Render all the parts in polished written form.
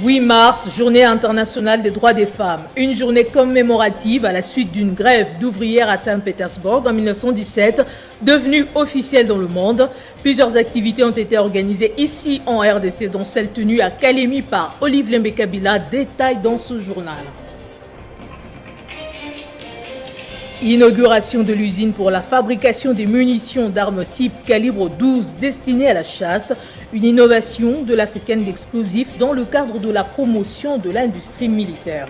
8 mars, journée internationale des droits des femmes. Une journée commémorative à la suite d'une grève d'ouvrières à Saint-Pétersbourg en 1917, devenue officielle dans le monde. Plusieurs activités ont été organisées ici en RDC, dont celle tenue à Kalemi par Olive Lembe-Kabila, détaille dans ce journal. Inauguration de l'usine pour la fabrication des munitions d'armes type calibre 12 destinées à la chasse, une innovation de l'Africaine d'explosifs dans le cadre de la promotion de l'industrie militaire.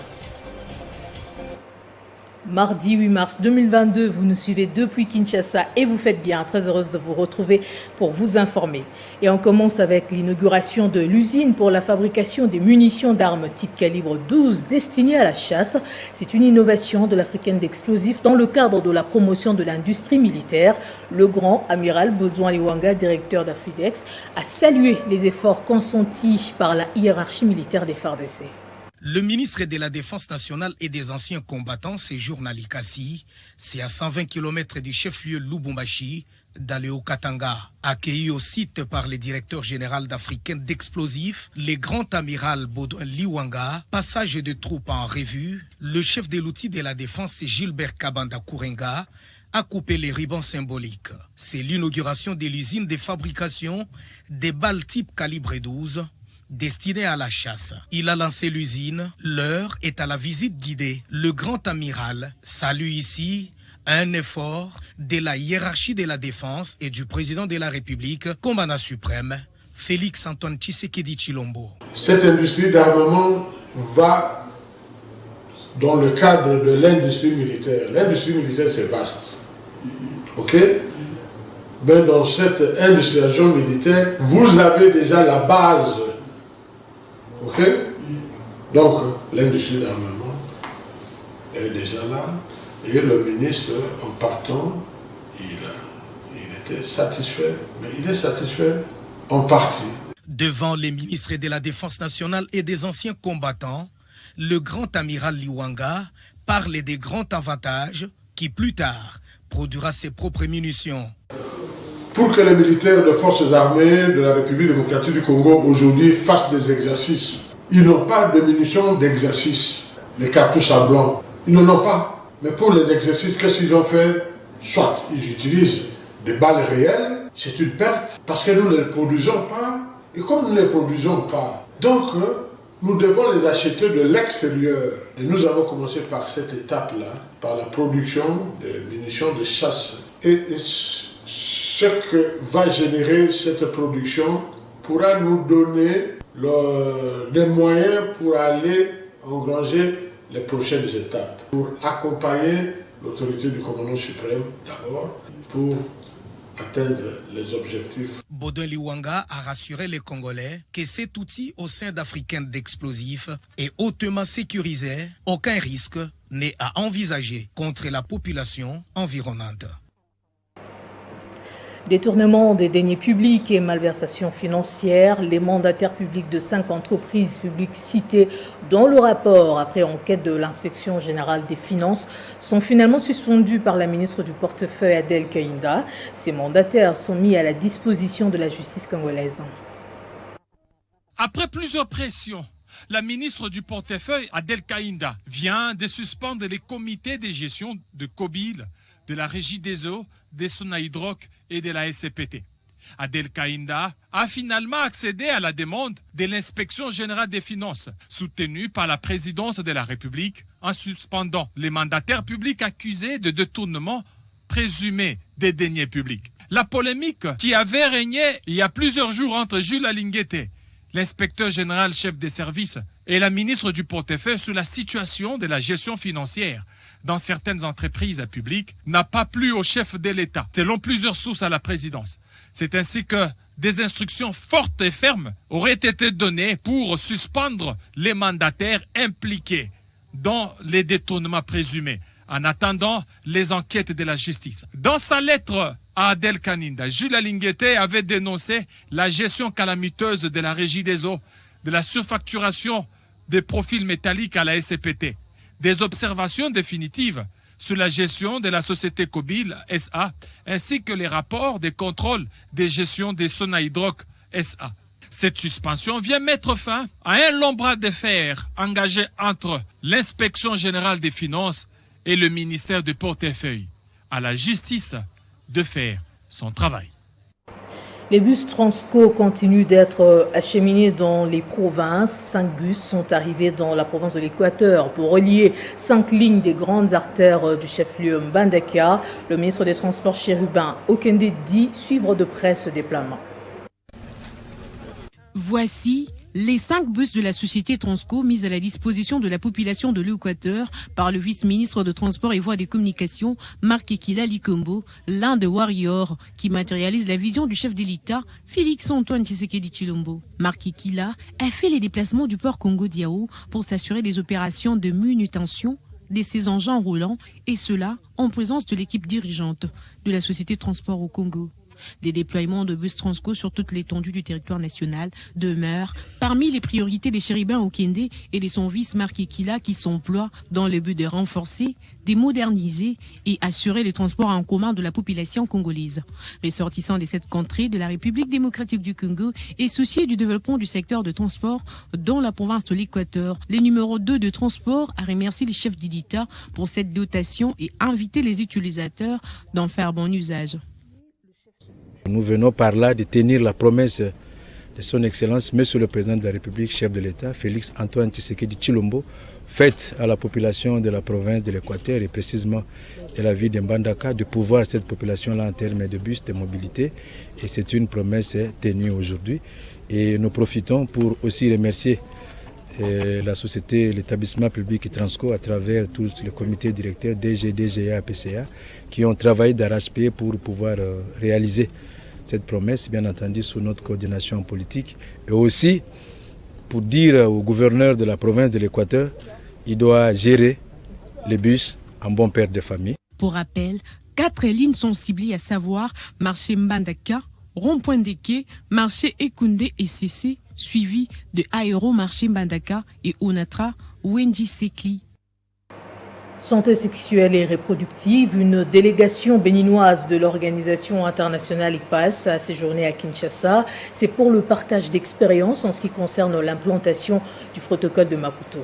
Mardi 8 mars 2022, vous nous suivez depuis Kinshasa et vous faites bien. Très heureuse de vous retrouver pour vous informer. Et on commence avec l'inauguration de l'usine pour la fabrication des munitions d'armes type calibre 12 destinées à la chasse. C'est une innovation de l'Africaine d'explosifs dans le cadre de la promotion de l'industrie militaire. Le grand amiral Baudouin Liwanga, directeur d'Afridex, a salué les efforts consentis par la hiérarchie militaire des FARDC. Le ministre de la Défense nationale et des anciens combattants séjourne à Likasi, c'est à 120 km du chef-lieu Lubumbashi, dans le Haut-Katanga. Accueilli au site par le directeur général d'Africaine d'explosifs, le grand amiral Baudouin Liwanga, passage de troupes en revue, le chef de l'outil de la défense Gilbert Kabanda Kourenga a coupé les ribans symboliques. C'est l'inauguration de l'usine de fabrication des balles type calibre 12, destiné à la chasse. Il a lancé l'usine. L'heure est à la visite guidée. Le grand amiral salue ici un effort de la hiérarchie de la défense et du président de la République, commandant suprême, Félix Antoine Tshisekedi Tshilombo. Cette industrie d'armement va dans le cadre de l'industrie militaire. L'industrie militaire, c'est vaste. OK ? Mais dans cette industrialisation militaire, vous avez déjà la base. Ok? Donc, l'industrie d'armement est déjà là. Et le ministre, en partant, il était satisfait. Mais il est satisfait en partie. Devant les ministres de la Défense nationale et des anciens combattants, le grand amiral Liwanga parle des grands avantages qui, plus tard, produira ses propres munitions. Pour que les militaires de forces armées de la République démocratique du Congo aujourd'hui fassent des exercices, ils n'ont pas de munitions d'exercice, les cartouches à blanc. Ils n'en ont pas. Mais pour les exercices, qu'est-ce qu'ils ont fait? Soit ils utilisent des balles réelles, c'est une perte, parce que nous ne les produisons pas. Et comme nous ne les produisons pas, donc nous devons les acheter de l'extérieur. Et nous avons commencé par cette étape-là, par la production de munitions de chasse. Et ce que va générer cette production pourra nous donner des moyens pour aller engranger les prochaines étapes, pour accompagner l'autorité du commandant suprême d'abord, pour atteindre les objectifs. Baudouin Liwanga a rassuré les Congolais que cet outil au sein d'Africaine d'explosifs est hautement sécurisé, aucun risque n'est à envisager contre la population environnante. Détournement des deniers publics et malversation financière, les mandataires publics de 5 entreprises publiques citées dans le rapport après enquête de l'inspection générale des finances sont finalement suspendus par la ministre du portefeuille Adel Kainda. Ces mandataires sont mis à la disposition de la justice congolaise. Après plusieurs pressions, la ministre du portefeuille Adel Kainda vient de suspendre les comités de gestion de COBIL, de la Régie des eaux, des Sonaïdroc et de la SCPT. Adel Kainda a finalement accédé à la demande de l'inspection générale des finances, soutenue par la présidence de la République, en suspendant les mandataires publics accusés de détournement présumé des deniers publics. La polémique qui avait régné il y a plusieurs jours entre Jules Alinguete, l'inspecteur général chef des services, et la ministre du portefeuille sur la situation de la gestion financière dans certaines entreprises publiques n'a pas plu au chef de l'État, selon plusieurs sources à la présidence. C'est ainsi que des instructions fortes et fermes auraient été données pour suspendre les mandataires impliqués dans les détournements présumés, en attendant les enquêtes de la justice. Dans sa lettre à Adel Kainda, Jules Alinguete avait dénoncé la gestion calamiteuse de la Régie des eaux, de la surfacturation des profils métalliques à la SCPT, des observations définitives sur la gestion de la société COBIL SA, ainsi que les rapports des contrôles de gestion des Sonaïdroc SA. Cette suspension vient mettre fin à un long bras de fer engagé entre l'Inspection générale des finances et le ministère du portefeuille. À la justice de faire son travail. Les bus Transco continuent d'être acheminés dans les provinces. 5 bus sont arrivés dans la province de l'Équateur pour relier 5 lignes des grandes artères du chef-lieu Mbandaka. Le ministre des Transports Chérubin Okende dit suivre de près ce déploiement. Voici les 5 bus de la société Transco mis à la disposition de la population de l'Équateur par le vice-ministre de Transport et Voies des Communications, Marc Ekila Likombo, l'un des warriors qui matérialise la vision du chef de l'État, Félix-Antoine Tshisekedi Tshilombo. Marc Ekila a fait les déplacements du port Congo-Diao pour s'assurer des opérations de manutention de ces engins roulants, et cela en présence de l'équipe dirigeante de la société de transport au Congo. Des déploiements de bus Transco sur toute l'étendue du territoire national demeurent parmi les priorités des chérubins Okende et de son vice Marc Ekila qui s'emploient dans le but de renforcer, de moderniser et assurer les transports en commun de la population congolaise. Ressortissant de cette contrée de la République démocratique du Congo et soucié du développement du secteur de transport dans la province de l'Équateur, le numéro 2 de transport a remercié les chefs d'État pour cette dotation et invité les utilisateurs d'en faire bon usage. Nous venons par là de tenir la promesse de son Excellence, Monsieur le Président de la République, chef de l'État, Félix-Antoine Tshisekedi Tshilombo, faite à la population de la province de l'Équateur et précisément de la ville de Mbandaka, de pouvoir cette population-là en termes de bus, de mobilité. Et c'est une promesse tenue aujourd'hui. Et nous profitons pour aussi remercier la société, l'établissement public Transco à travers tous les comités directeurs DG, DGA, PCA qui ont travaillé d'arrache-pied pour pouvoir réaliser cette promesse, bien entendu sous notre coordination politique. Et aussi pour dire au gouverneur de la province de l'Équateur, il doit gérer les bus en bon père de famille. Pour rappel, 4 lignes sont ciblées, à savoir marché Mbandaka, rond-point des quais, marché Ekoundé et CC, suivi de Aéromarché Mbandaka et Onatra Wendy Sekli. Santé sexuelle et reproductive, une délégation béninoise de l'organisation internationale IPAS a séjourné à Kinshasa. C'est pour le partage d'expériences en ce qui concerne l'implantation du protocole de Maputo.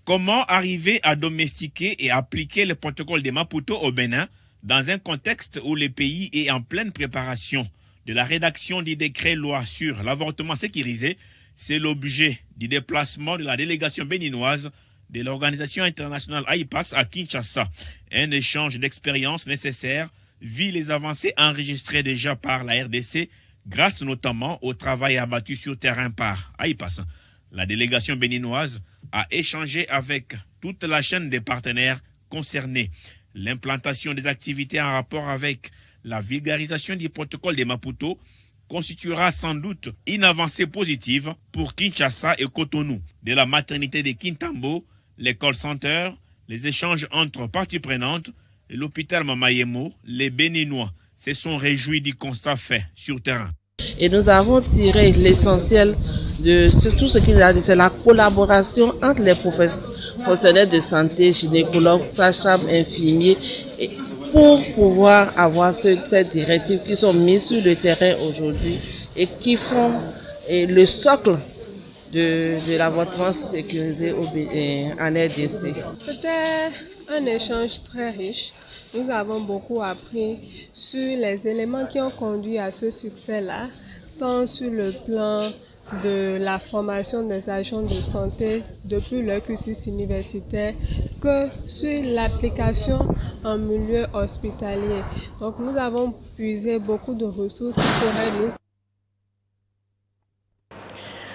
Comment arriver à domestiquer et appliquer le protocole de Maputo au Bénin dans un contexte où le pays est en pleine préparation de la rédaction du décret loi sur l'avortement sécurisé? C'est l'objet du déplacement de la délégation béninoise de l'organisation internationale IPAS à Kinshasa. Un échange d'expériences nécessaires vit les avancées enregistrées déjà par la RDC grâce notamment au travail abattu sur terrain par IPAS. La délégation béninoise a échangé avec toute la chaîne des partenaires concernés. L'implantation des activités en rapport avec la vulgarisation du protocole de Maputo constituera sans doute une avancée positive pour Kinshasa et Cotonou. De la maternité de Kintambo, l'école Center, les échanges entre parties prenantes, l'hôpital Mamayemo, les Béninois se sont réjouis du constat fait sur terrain. Et nous avons tiré l'essentiel de tout ce qu'il a dit, c'est la collaboration entre les professionnels de santé, gynécologues, sages-femmes, infirmiers, pour pouvoir avoir cette directive qui sont mises sur le terrain aujourd'hui et qui font le socle de l'avortement sécurisé en RDC. C'était un échange très riche. Nous avons beaucoup appris sur les éléments qui ont conduit à ce succès-là, tant sur le plan de la formation des agents de santé depuis leur cursus universitaire que sur l'application en milieu hospitalier. Donc nous avons puisé beaucoup de ressources qui pourraient nous.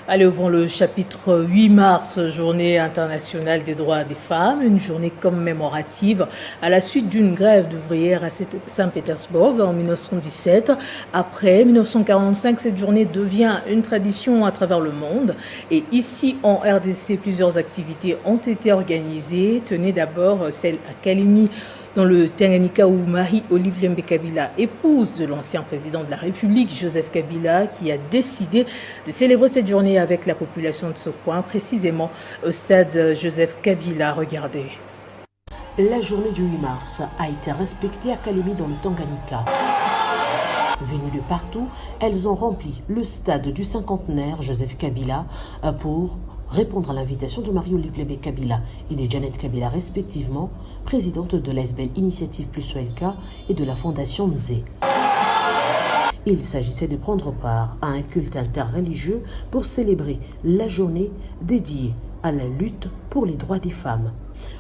Allez, ouvrons le chapitre 8 mars, journée internationale des droits des femmes, une journée commémorative à la suite d'une grève d'ouvrières à Saint-Pétersbourg en 1917. Après 1945, cette journée devient une tradition à travers le monde. Et ici, en RDC, plusieurs activités ont été organisées. Tenez d'abord celle à Kalemi, dans le Tanganyika, où Marie-Olive Lembe Kabila, épouse de l'ancien président de la République, Joseph Kabila, qui a décidé de célébrer cette journée avec la population de ce coin, précisément au stade Joseph Kabila. Regardez. La journée du 8 mars a été respectée à Kalemi dans le Tanganyika. Venues de partout, elles ont rempli le stade du cinquantenaire Joseph Kabila pour répondre à l'invitation de Marie-Olive Lébé Kabila et de Janet Kabila respectivement, présidente de l'ASBEL Initiative Plus Welka et de la Fondation Mzé. Il s'agissait de prendre part à un culte interreligieux pour célébrer la journée dédiée à la lutte pour les droits des femmes.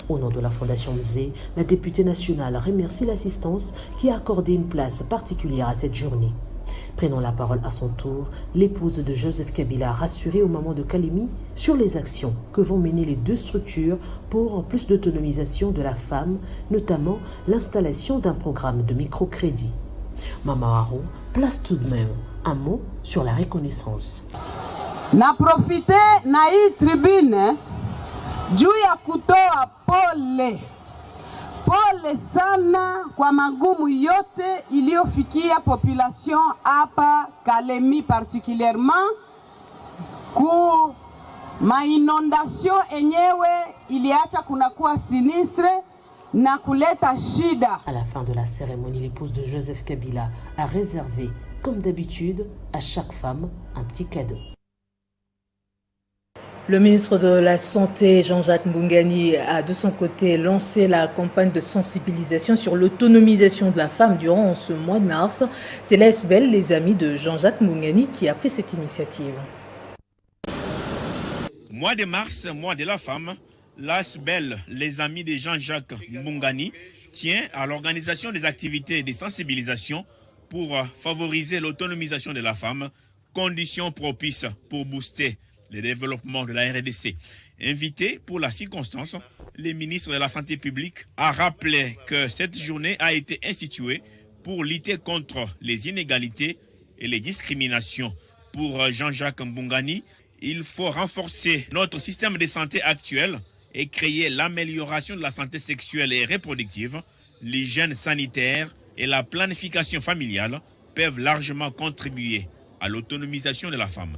Au nom de la Fondation Mzé, la députée nationale remercie l'assistance qui a accordé une place particulière à cette journée. Prenant la parole à son tour, l'épouse de Joseph Kabila a rassuré au maman de Kalemi sur les actions que vont mener les deux structures pour plus d'autonomisation de la femme, notamment l'installation d'un programme de microcrédit. Maman Haro place tout de même un mot sur la reconnaissance. Na profite na hii tribune juu ya kutoa pole sana kwa magumu yote iliyofikia population hapa Kalemi, particulièrement ku mainondation enyewe iliacha kunakuwa sinistre na kuleta shida. À la fin de la cérémonie, l'épouse de Joseph Kabila a réservé, comme d'habitude, à chaque femme un petit cadeau. Le ministre de la Santé, Jean-Jacques Mbungani, a de son côté lancé la campagne de sensibilisation sur l'autonomisation de la femme durant ce mois de mars. C'est l'ASBEL, les amis de Jean-Jacques Mbungani, qui a pris cette initiative. Mois de mars, mois de la femme, l'ASBEL, les amis de Jean-Jacques Mbungani, tient à l'organisation des activités de sensibilisation pour favoriser l'autonomisation de la femme, conditions propices pour booster le développement de la RDC. Invité pour la circonstance, le ministre de la Santé publique a rappelé que cette journée a été instituée pour lutter contre les inégalités et les discriminations. Pour Jean-Jacques Mbungani, il faut renforcer notre système de santé actuel et créer l'amélioration de la santé sexuelle et reproductive. L'hygiène sanitaire et la planification familiale peuvent largement contribuer à l'autonomisation de la femme.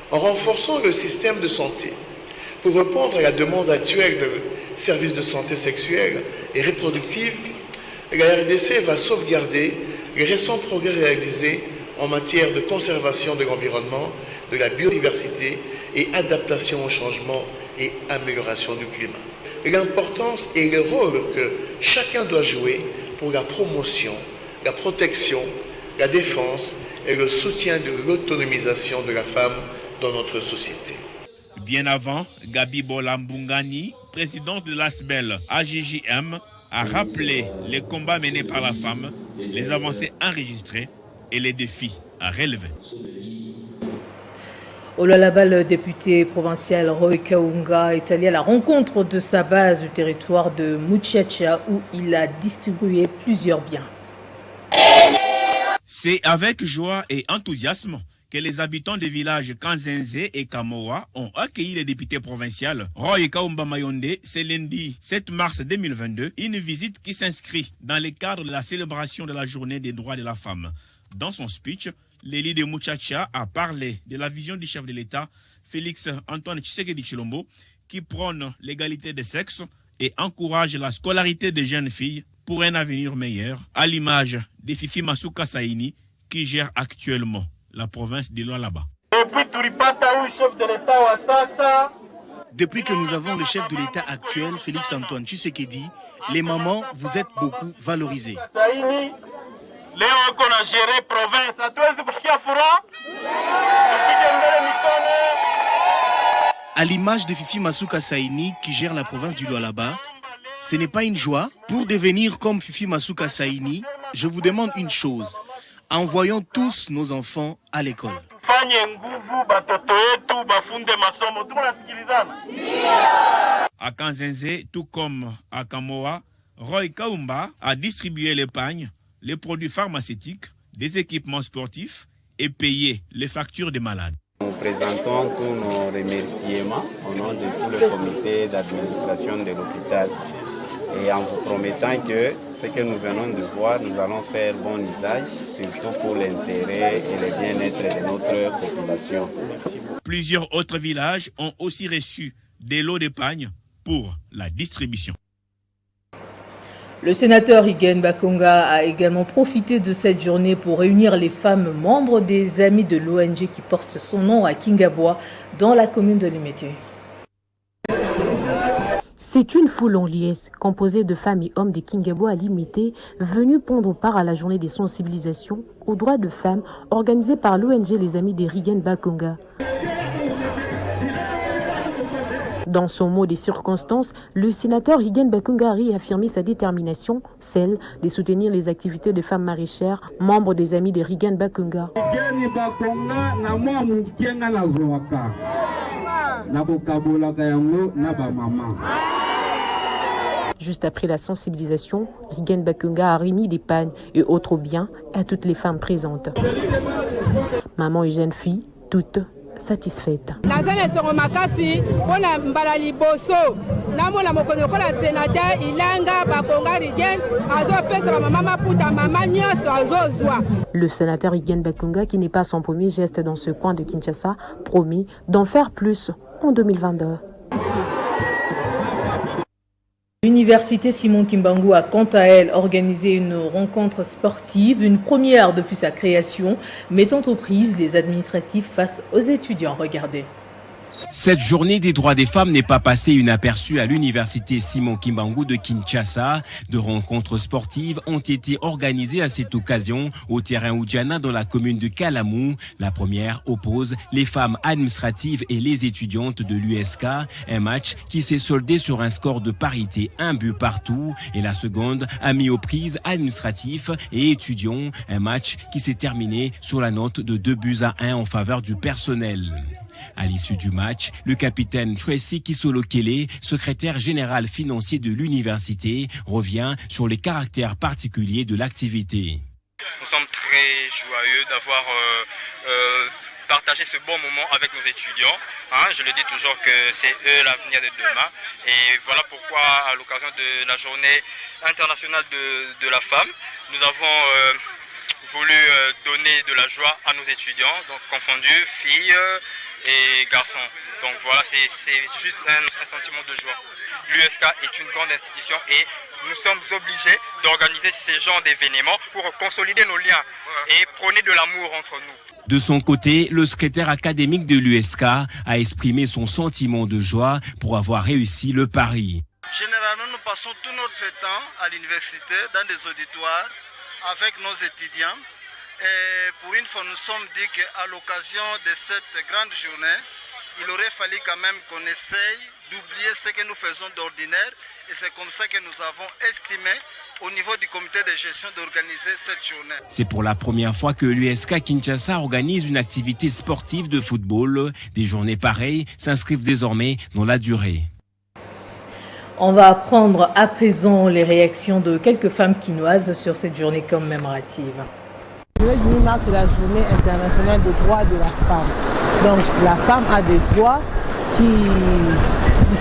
En renforçant le système de santé, pour répondre à la demande actuelle de services de santé sexuelle et reproductive, la RDC va sauvegarder les récents progrès réalisés en matière de conservation de l'environnement, de la biodiversité et adaptation au changement et amélioration du climat. L'importance et le rôle que chacun doit jouer pour la promotion, la protection, la défense et le soutien de l'autonomisation de la femme dans notre société. Bien avant, Gabi Bola Mbungani, présidente de l'ASBEL AJJM, a rappelé les combats menés par la femme, les avancées enregistrées et les défis à relever. Au Lualaba, le député provincial Roy Kaunga est allé à la rencontre de sa base du territoire de Muchacha où il a distribué plusieurs biens. C'est avec joie et enthousiasme que les habitants des villages Kanzenze et Kamoa ont accueilli le député provincial Roy Kaumba Mayonde ce lundi 7 mars 2022, une visite qui s'inscrit dans le cadre de la célébration de la journée des droits de la femme. Dans son speech, l'élu de Muchacha a parlé de la vision du chef de l'État, Félix Antoine Tshisekedi Tshilombo, qui prône l'égalité des sexes et encourage la scolarité des jeunes filles pour un avenir meilleur, à l'image de Fifi Masuka Saini, qui gère actuellement la province de Lualaba. Depuis que nous avons le chef de l'État actuel, Félix Antoine Tshisekedi, les mamans, vous êtes beaucoup valorisées. À l'image de Fifi Masuka Saini, qui gère la province du Lualaba, ce n'est pas une joie. Pour devenir comme Fifi Masuka Saini, je vous demande une chose. Envoyons tous nos enfants à l'école. À Kanzenze, tout comme à Kamoa, Roy Kaumba a distribué les pagnes, les produits pharmaceutiques, des équipements sportifs et payé les factures des malades. Nous présentons tous nos remerciements au nom de tout le comité d'administration de l'hôpital et en vous promettant que ce que nous venons de voir, nous allons faire bon usage, surtout pour l'intérêt et le bien-être de notre population. Plusieurs autres villages ont aussi reçu des lots d'épargne pour la distribution. Le sénateur Higuen Bakonga a également profité de cette journée pour réunir les femmes membres des Amis de l'ONG qui porte son nom à Kingabwa dans la commune de Limete. C'est une foule en liesse, composée de femmes et hommes des Kingabwa à Limete, venus prendre part à la journée des sensibilisations aux droits de femmes organisée par l'ONG Les Amis de Higuen Bakonga. Dans son mot des circonstances, le sénateur Higuen Bakonga a réaffirmé sa détermination, celle de soutenir les activités de femmes maraîchères, membres des Amis de Higuen Bakonga. Juste après la sensibilisation, Higuen Bakonga a remis des pagnes et autres biens à toutes les femmes présentes. Maman et jeune fille, toutes satisfaite. Le sénateur Higuen Bakonga, qui n'est pas son premier geste dans ce coin de Kinshasa, promet d'en faire plus en 2022. L'université Simon Kimbangu a quant à elle organisé une rencontre sportive, une première depuis sa création, mettant aux prises les administratifs face aux étudiants. Regardez. Cette journée des droits des femmes n'est pas passée inaperçue à l'université Simon Kimbangu de Kinshasa. De rencontres sportives ont été organisées à cette occasion au terrain Oudjana dans la commune de Kalamou. La première oppose les femmes administratives et les étudiantes de l'USK, un match qui s'est soldé sur un score de parité, un but partout. Et la seconde a mis aux prises administratifs et étudiants, un match qui s'est terminé sur la note de 2-1 en faveur du personnel. À l'issue du match, le capitaine Tracy Kisolokele, secrétaire général financier de l'université, revient sur les caractères particuliers de l'activité. Nous sommes très joyeux d'avoir partagé ce bon moment avec nos étudiants. Je le dis toujours que c'est eux l'avenir de demain. Et voilà pourquoi, à l'occasion de la journée internationale de la femme, nous avons voulu donner de la joie à nos étudiants, donc confondus, filles et garçons. Donc voilà, c'est juste un sentiment de joie. L'USK est une grande institution et nous sommes obligés d'organiser ces genres d'événements pour consolider nos liens et prôner de l'amour entre nous. De son côté, le secrétaire académique de l'USK a exprimé son sentiment de joie pour avoir réussi le pari. Généralement, nous passons tout notre temps à l'université, dans des auditoires, avec nos étudiants. Et pour une fois, nous sommes dit qu'à l'occasion de cette grande journée, il aurait fallu quand même qu'on essaye d'oublier ce que nous faisons d'ordinaire. Et c'est comme ça que nous avons estimé au niveau du comité de gestion d'organiser cette journée. C'est pour la première fois que l'USK Kinshasa organise une activité sportive de football. Des journées pareilles s'inscrivent désormais dans la durée. On va prendre à présent les réactions de quelques femmes quinoises sur cette journée commémorative. Le 18 mars, c'est la journée internationale des droits de la femme. Donc la femme a des droits qui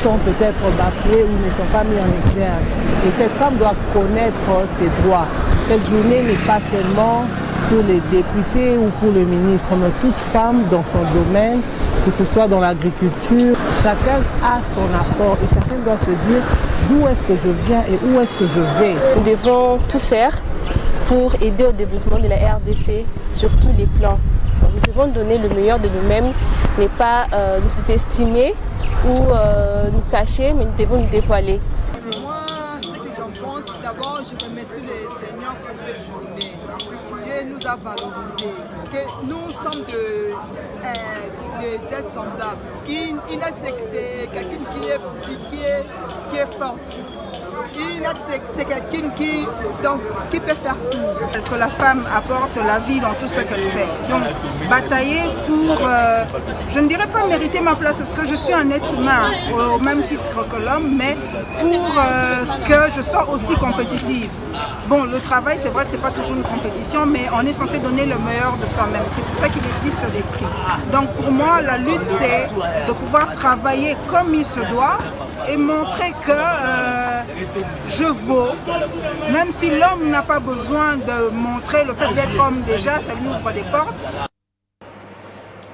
sont peut-être bafoués ou ne sont pas mis en exergue. Et cette femme doit connaître ses droits. Cette journée n'est pas seulement pour les députés ou pour le ministre, mais toute femme dans son domaine, que ce soit dans l'agriculture. Chacun a son apport et chacun doit se dire d'où est-ce que je viens et où est-ce que je vais. Nous devons tout faire pour aider au développement de la RDC sur tous les plans. Donc, nous devons donner le meilleur de nous-mêmes, ne pas nous sous-estimer ou nous cacher, mais nous devons nous dévoiler. Moi, ce que j'en pense, d'abord, je remercie les Seigneurs pour cette journée. Dieu nous a valorisés, que nous sommes des êtres semblables. C'est quelqu'un qui est fort. C'est quelqu'un qui peut faire tout. Que la femme apporte la vie dans tout ce qu'elle fait. Donc, batailler pour, je ne dirais pas mériter ma place, parce que je suis un être humain au même titre que l'homme, mais pour que je sois aussi compétitive. Bon, le travail, c'est vrai que ce n'est pas toujours une compétition, mais on est censé donner le meilleur de soi-même. C'est pour ça qu'il existe des prix. Donc, pour moi, la lutte, c'est de pouvoir travailler comme il se doit et montrer que je vaux, même si l'homme n'a pas besoin de montrer le fait d'être homme déjà, ça lui ouvre des portes.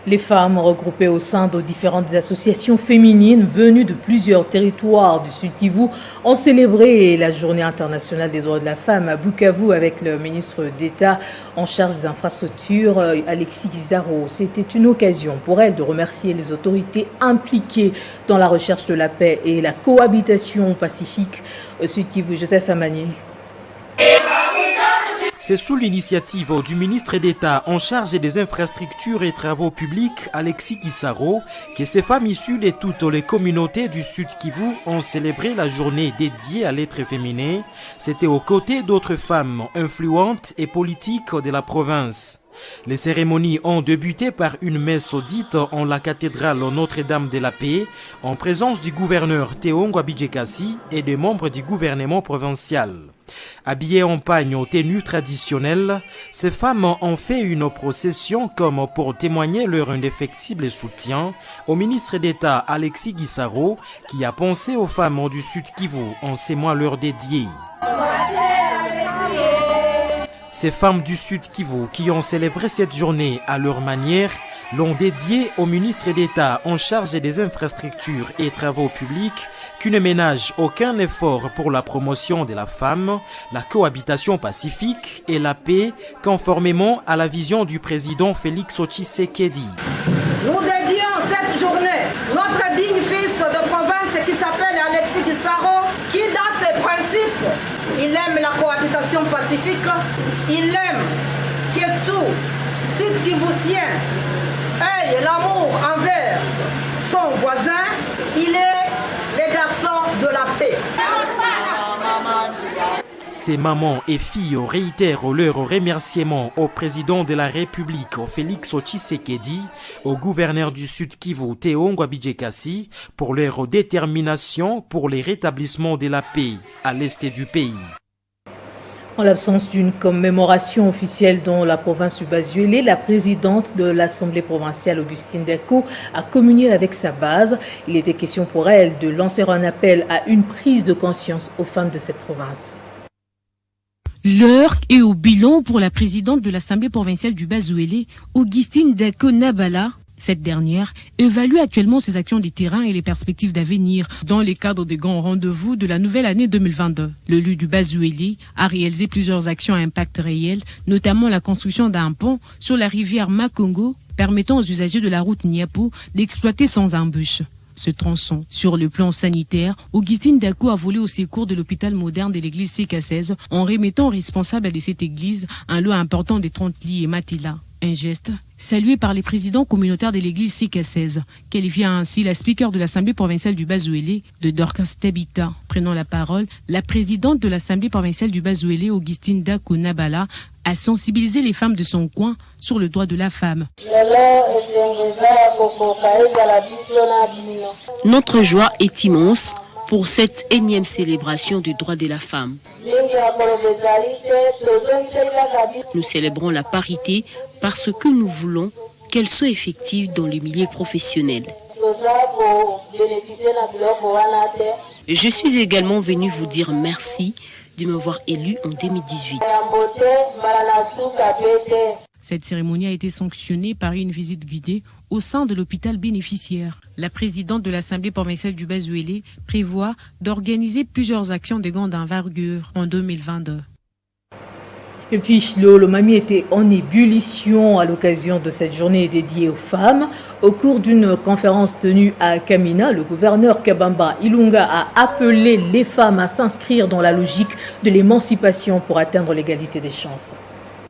Les femmes regroupées au sein de différentes associations féminines venues de plusieurs territoires du Sud Kivu ont célébré la Journée internationale des droits de la femme à Bukavu avec le ministre d'État en charge des infrastructures, Alexis Guizaro. C'était une occasion pour elle de remercier les autorités impliquées dans la recherche de la paix et la cohabitation pacifique au Sud Kivu. Joseph Amani. C'est sous l'initiative du ministre d'État en charge des infrastructures et travaux publics, Alexis Guizaro, que ces femmes issues de toutes les communautés du Sud Kivu ont célébré la journée dédiée à l'être féminin. C'était aux côtés d'autres femmes influentes et politiques de la province. Les cérémonies ont débuté par une messe dite en la cathédrale Notre-Dame de la Paix, en présence du gouverneur Théo Ngwabidjekasi et des membres du gouvernement provincial. Habillées en pagne aux tenues traditionnelles, ces femmes ont fait une procession comme pour témoigner leur indéfectible soutien au ministre d'État Alexis Guizaro, qui a pensé aux femmes du Sud Kivu en ces mois leur dédiés. Ces femmes du Sud Kivu qui ont célébré cette journée à leur manière l'ont dédiée au ministre d'État en charge des infrastructures et travaux publics qui ne ménage aucun effort pour la promotion de la femme, la cohabitation pacifique et la paix conformément à la vision du président Félix Tshisekedi. Nous dédions cette journée notre digne fils de province qui s'appelle Alexis Guizaro, qui dans ses principes, il aime la cohabitation pacifique, il aime que tout Sud Kivusien ait l'amour envers son voisin, il est le garçon de la paix. Ces mamans et filles réitèrent leurs remerciements au président de la République, Félix Tshisekedi, au gouverneur du Sud Kivu, Théo Ngwabidjekasi, pour leur détermination pour le rétablissement de la paix à l'est du pays. En l'absence d'une commémoration officielle dans la province du Basuélé, la présidente de l'Assemblée provinciale, Augustine Dako, a communié avec sa base. Il était question pour elle de lancer un appel à une prise de conscience aux femmes de cette province. L'heure est au bilan pour la présidente de l'Assemblée provinciale du Basuélé, Augustine Dako Nabala. Cette dernière évalue actuellement ses actions de terrain et les perspectives d'avenir dans le cadre des grands rendez-vous de la nouvelle année 2022. L'élu du Basuélé a réalisé plusieurs actions à impact réel, notamment la construction d'un pont sur la rivière Makongo, permettant aux usagers de la route Niapo d'exploiter sans embûche ce tronçon. Sur le plan sanitaire, Augustine Dako a volé au secours de l'hôpital moderne de l'église C16 en remettant responsable de cette église un lot important de 30 lits et matelas. Un geste salué par les présidents communautaires de l'église C16, qualifiant ainsi la speaker de l'Assemblée provinciale du Basuélé de Dorcas Tabita. Prenant la parole, la présidente de l'Assemblée provinciale du Basuélé, Augustine Dako Nabala, a sensibilisé les femmes de son coin sur le droit de la femme. Notre joie est immense pour cette énième célébration du droit de la femme. Nous célébrons la parité parce que nous voulons qu'elle soit effective dans les milieux professionnels. Je suis également venu vous dire merci de m'avoir élu en 2018. Cette cérémonie a été sanctionnée par une visite guidée au sein de l'hôpital bénéficiaire. La présidente de l'Assemblée provinciale du Basuélé prévoit d'organiser plusieurs actions de grande envergure en 2022. Et puis, le Olomami était en ébullition à l'occasion de cette journée dédiée aux femmes. Au cours d'une conférence tenue à Kamina, le gouverneur Kabamba Ilunga a appelé les femmes à s'inscrire dans la logique de l'émancipation pour atteindre l'égalité des chances.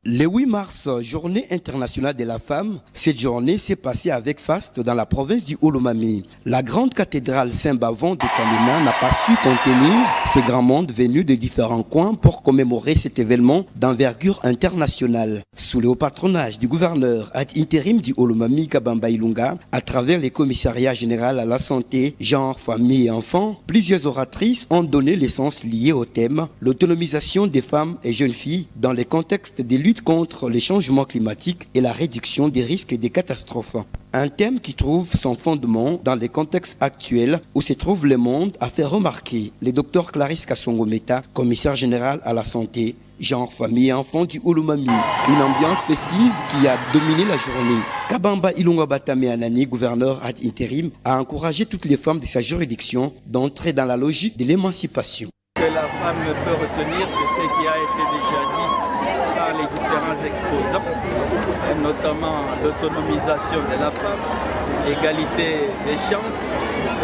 Le 8 mars, journée internationale de la femme, cette journée s'est passée avec faste dans la province du Olomami. La grande cathédrale Saint-Bavon de Kamina n'a pas su contenir ces grands mondes venus de différents coins pour commémorer cet événement d'envergure internationale. Sous le haut patronage du gouverneur ad intérim du Olomami Kabamba Ilunga, à travers les commissariats généraux à la santé, genre, famille et enfants, plusieurs oratrices ont donné l'essence liée au thème « L'autonomisation des femmes et jeunes filles dans les contextes des luttes contre les changements climatiques et la réduction des risques et des catastrophes. » Un thème qui trouve son fondement dans les contextes actuels où se trouve le monde, a fait remarquer le docteur Clarisse Kassongo-Meta, commissaire général à la santé, genre famille et enfants du Olomami. Une ambiance festive qui a dominé la journée. Kabamba Ilunga Batame Anani, gouverneur ad interim, a encouragé toutes les femmes de sa juridiction d'entrer dans la logique de l'émancipation. Que la femme peut retenir, c'est ce qui a été déjà dit par les différents exposants, et notamment l'autonomisation de la femme, l'égalité des chances.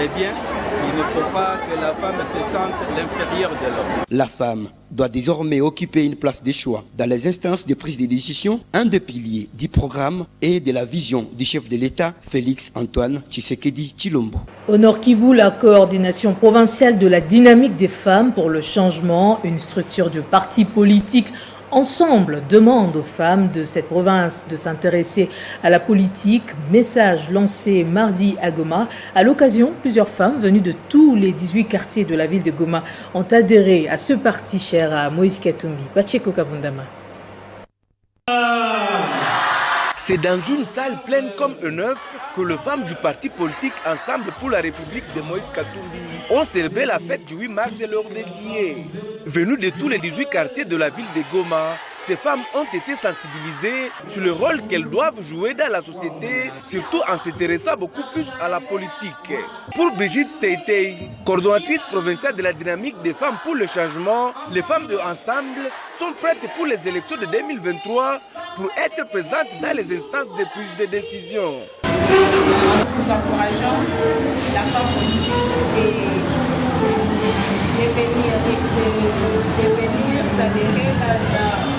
Eh bien, il ne faut pas que la femme se sente l'inférieur de l'homme. La femme doit désormais occuper une place de choix dans les instances de prise de décision, un des piliers du programme et de la vision du chef de l'État, Félix Antoine Tshisekedi Tshilombo. Au Nord Kivu, la coordination provinciale de la dynamique des femmes pour le changement, une structure de parti politique Ensemble demande aux femmes de cette province de s'intéresser à la politique. Message lancé mardi à Goma. À l'occasion, plusieurs femmes venues de tous les 18 quartiers de la ville de Goma ont adhéré à ce parti cher à Moïse Katumbi. Pacheko Kavundama. C'est dans une salle pleine comme un œuf que les femmes du parti politique Ensemble pour la République de Moïse Katumbi ont célébré la fête du 8 mars et leur dédié. Venues de tous les 18 quartiers de la ville de Goma, ces femmes ont été sensibilisées sur le rôle qu'elles doivent jouer dans la société, surtout en s'intéressant beaucoup plus à la politique. Pour Brigitte Teitei, coordonnatrice provinciale de la dynamique des femmes pour le changement, les femmes de Ensemble sont prêtes pour les élections de 2023 pour être présentes dans les instances de prise de décision. Nous encourageons la femme politique de venir s'adhérer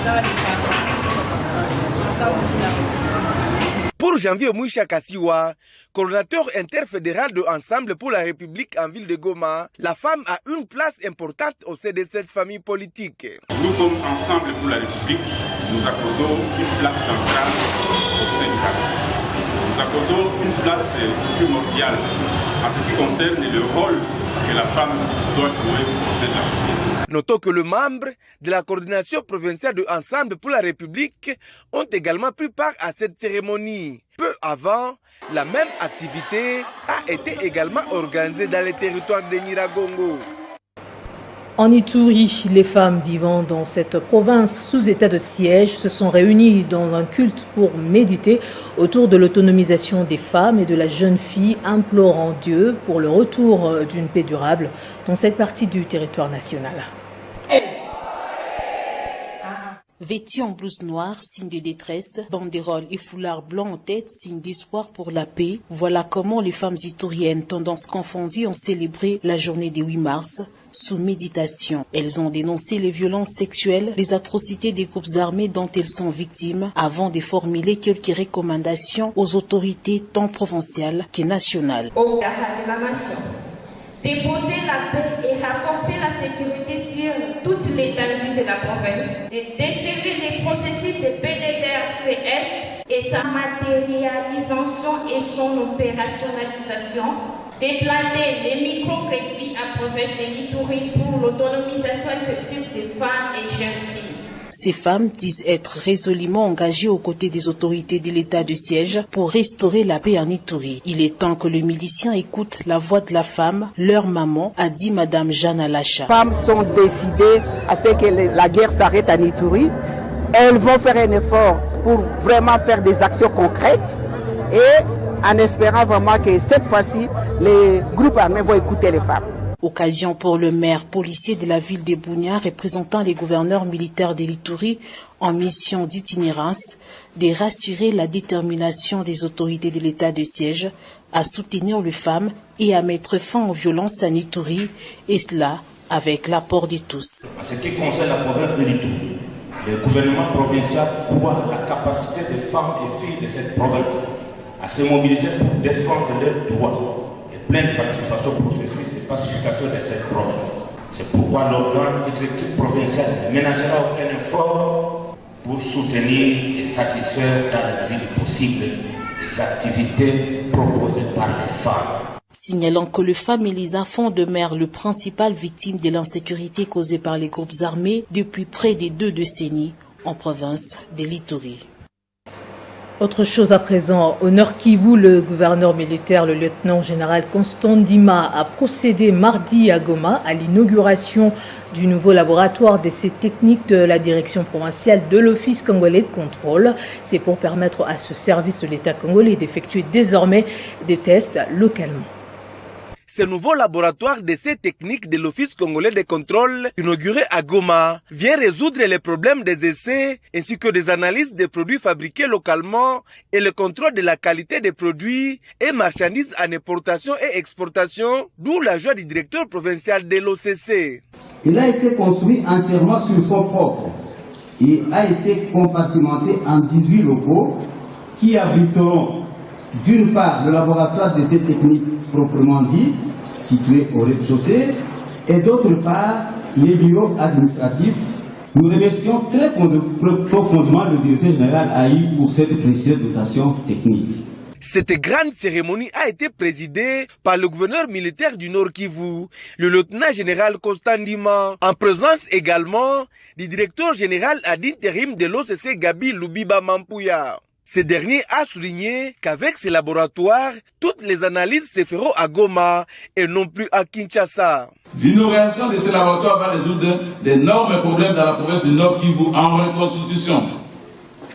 dans les partis. Pour Janvier Mouisha Kassiwa, coordonnateur interfédéral de Ensemble pour la République en ville de Goma, la femme a une place importante au sein de cette famille politique. Nous, comme Ensemble pour la République, nous accordons une place centrale au sein du parti. Nous accordons une place primordiale en ce qui concerne le rôle que la femme doit jouer au sein de la société. Notons que les membres de la coordination provinciale de Ensemble pour la République ont également pris part à cette cérémonie. Peu avant, la même activité a été également organisée dans les territoires de Nyiragongo. En Ituri, les femmes vivant dans cette province sous état de siège se sont réunies dans un culte pour méditer autour de l'autonomisation des femmes et de la jeune fille, implorant Dieu pour le retour d'une paix durable dans cette partie du territoire national. Vêtus en blouse noire, signe de détresse, banderole et foulard blanc en tête, signe d'espoir pour la paix. Voilà comment les femmes ituriennes, tendances confondues, ont célébré la journée du 8 mars sous méditation. Elles ont dénoncé les violences sexuelles, les atrocités des groupes armés dont elles sont victimes, avant de formuler quelques recommandations aux autorités tant provinciales que nationales. Au garde de la nation, déposer la paix et renforcer la sécurité sur toute l'étendue de la province, de desserrer les processus de PDDRCS et sa matérialisation et son opérationnalisation, déplanter les microcrédits à province de l'Ituri pour l'autonomisation effective des femmes et jeunes filles. Ces femmes disent être résolument engagées aux côtés des autorités de l'état de siège pour restaurer la paix en Ituri. Il est temps que le milicien écoute la voix de la femme, leur maman, a dit Madame Jeanne Alacha. Les femmes sont décidées à ce que la guerre s'arrête en Ituri. Elles vont faire un effort pour vraiment faire des actions concrètes et en espérant vraiment que cette fois-ci, les groupes armés vont écouter les femmes. Occasion pour le maire policier de la ville de Bunia, représentant les gouverneurs militaires de l'Ituri en mission d'itinérance, de rassurer la détermination des autorités de l'état de siège à soutenir les femmes et à mettre fin aux violences en Ituri, et cela avec l'apport de tous. En ce qui concerne la province de l'Ituri, le gouvernement provincial croit la capacité des femmes et filles de cette province à se mobiliser pour défendre leurs droits et pleine participation au processus de pacification de cette province. C'est pourquoi l'organe exécutif provincial ménagera aucun effort pour soutenir et satisfaire dans la mesure du possible les activités proposées par les femmes. Signalant que les femmes et les enfants demeurent les principales victimes de l'insécurité causée par les groupes armés depuis près de 2 décennies en province de l'Ituri. Autre chose à présent, au Nord Kivu, le gouverneur militaire, le lieutenant-général Constant Ndima, a procédé mardi à Goma à l'inauguration du nouveau laboratoire d'essais techniques de la direction provinciale de l'Office congolais de contrôle. C'est pour permettre à ce service de l'État congolais d'effectuer désormais des tests localement. Ce nouveau laboratoire d'essais techniques de l'Office congolais de contrôle, inauguré à Goma, vient résoudre les problèmes des essais ainsi que des analyses des produits fabriqués localement et le contrôle de la qualité des produits et marchandises en importation et exportation, d'où la joie du directeur provincial de l'OCC. Il a été construit entièrement sur fonds propres et a été compartimenté en 18 locaux qui abriteront d'une part le laboratoire d'essais techniques proprement dit, situé au rez-de-chaussée, et d'autre part les bureaux administratifs. Nous remercions très profondément le directeur général AI pour cette précieuse dotation technique. Cette grande cérémonie a été présidée par le gouverneur militaire du Nord Kivu, le lieutenant-général Constant Ndima, en présence également du directeur général ad intérim de l'OCC Gabi Lubiba Mampuya. Ce dernier a souligné qu'avec ces laboratoires, toutes les analyses se feront à Goma et non plus à Kinshasa. L'inauguration de ces laboratoires va résoudre d'énormes problèmes dans la province du Nord Kivu en reconstitution.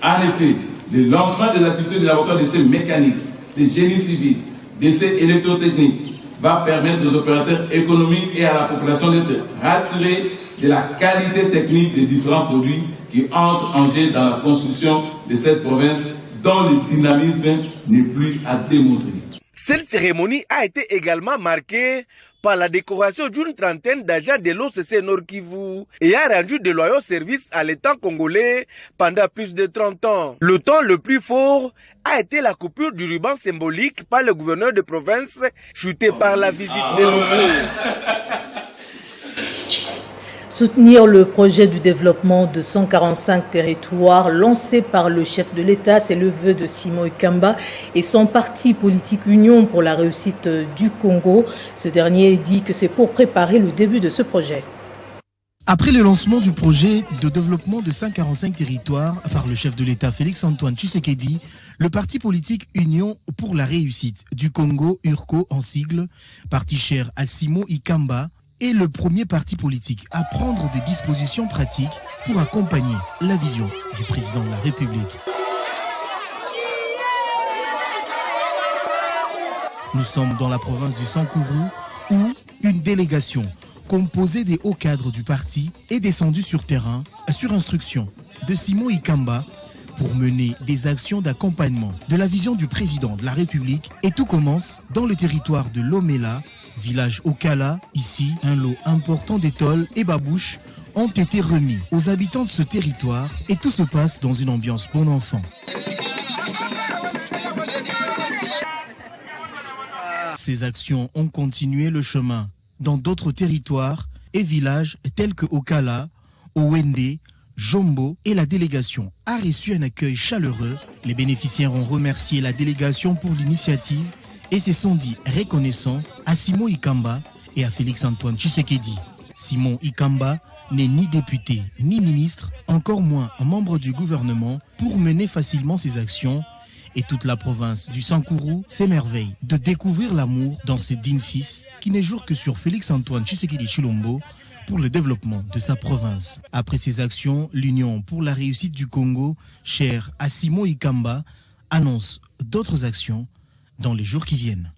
En effet, le lancement des activités de laboratoire d'essais mécaniques, de génie civil, d'essais électrotechniques va permettre aux opérateurs économiques et à la population d'être rassurés de la qualité technique des différents produits qui entrent en jeu dans la construction de cette province dont le dynamisme n'est plus à démontrer. Cette cérémonie a été également marquée par la décoration d'une trentaine d'agents de l'OCC Nord Kivu ayant rendu de loyaux services à l'État congolais pendant plus de 30 ans. Le temps le plus fort a été la coupure du ruban symbolique par le gouverneur de province, chuté par la visite des locaux. Soutenir le projet du développement de 145 territoires lancé par le chef de l'État, c'est le vœu de Simon Ikamba et son parti politique Union pour la réussite du Congo. Ce dernier dit que c'est pour préparer le début de ce projet. Après le lancement du projet de développement de 145 territoires par le chef de l'État Félix-Antoine Tshisekedi, le parti politique Union pour la réussite du Congo, URCO en sigle, parti cher à Simon Ikamba, est le premier parti politique à prendre des dispositions pratiques pour accompagner la vision du président de la République. Nous sommes dans la province du Sankourou où une délégation composée des hauts cadres du parti est descendue sur terrain sur instruction de Simon Ikamba pour mener des actions d'accompagnement de la vision du président de la République. Et tout commence dans le territoire de Lomela, village Okala. Ici, un lot important d'étoiles et babouches ont été remis aux habitants de ce territoire et tout se passe dans une ambiance bon enfant. Ces actions ont continué le chemin dans d'autres territoires et villages tels que Okala, Owende, Jombo, et la délégation a reçu un accueil chaleureux. Les bénéficiaires ont remercié la délégation pour l'initiative et se sont dit reconnaissants à Simon Ikamba et à Félix-Antoine Tshisekedi. Simon Ikamba n'est ni député ni ministre, encore moins un membre du gouvernement pour mener facilement ses actions. Et toute la province du Sankourou s'émerveille de découvrir l'amour dans ce digne fils qui n'est jour que sur Félix-Antoine Tshisekedi Tshilombo pour le développement de sa province. Après ces actions, l'Union pour la réussite du Congo, chère à Simon Ikamba, annonce d'autres actions dans les jours qui viennent.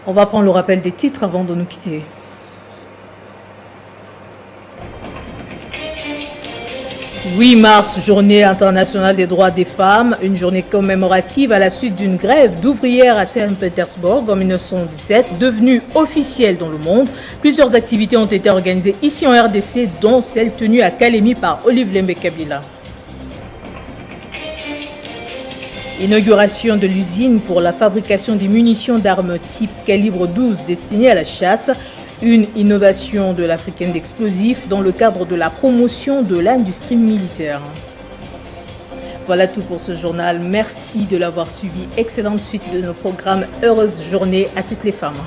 On va prendre le rappel des titres avant de nous quitter. 8 mars, journée internationale des droits des femmes, une journée commémorative à la suite d'une grève d'ouvrières à Saint-Pétersbourg en 1917, devenue officielle dans le monde. Plusieurs activités ont été organisées ici en RDC, dont celle tenue à Kalemi par Olive Lembe Kabila. Inauguration de l'usine pour la fabrication des munitions d'armes type calibre 12 destinées à la chasse. Une innovation de l'Africaine d'explosifs dans le cadre de la promotion de l'industrie militaire. Voilà tout pour ce journal. Merci de l'avoir suivi. Excellente suite de nos programmes. Heureuse journée à toutes les femmes.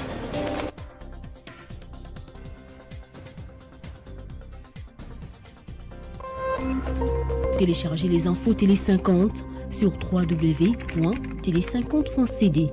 Téléchargez les infos Télé 50 sur www.télé50.cd.